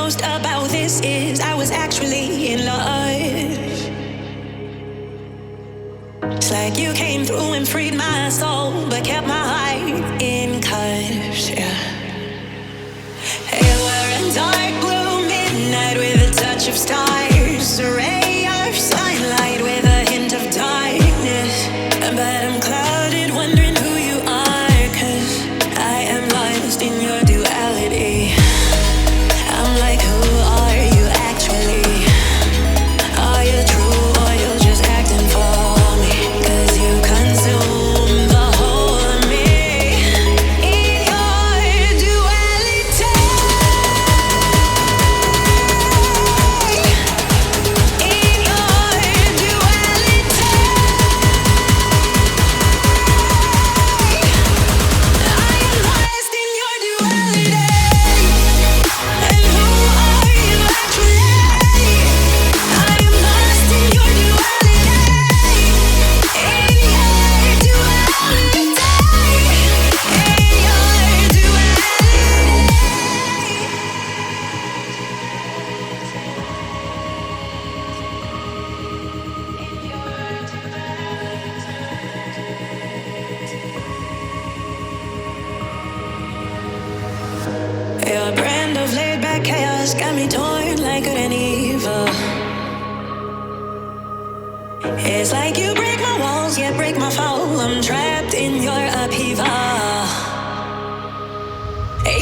most about this is I was actually in love. It's like you came through and freed my soul, but kept my heart in cuffs, yeah. You were a dark blue midnight with a touch of stars, a ray of sunlight with a hint of darkness. But I'm clouded wondering who you are, 'cause I am lost in your duality. I'm like, who are you actually? Are you true or you're just acting for me? 'Cause you consume the whole of me in your duality. In your duality. I am lost in your duality. And who are you actually? I am lost in your duality. In your duality. In your duality. Your brand of laid-back chaos got me torn like good and evil. It's like you break my walls, yet break my fall. I'm trapped in your upheaval.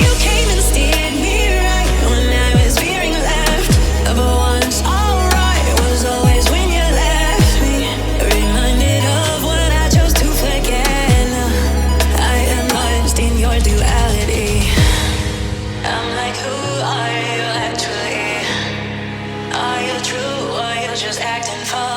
You came and steered me right when I was veering left. But once all right was always when you left me. Reminded of what I chose to forget. I am lost in your duality. I'm like, who are you actually? Are you true or you're just acting for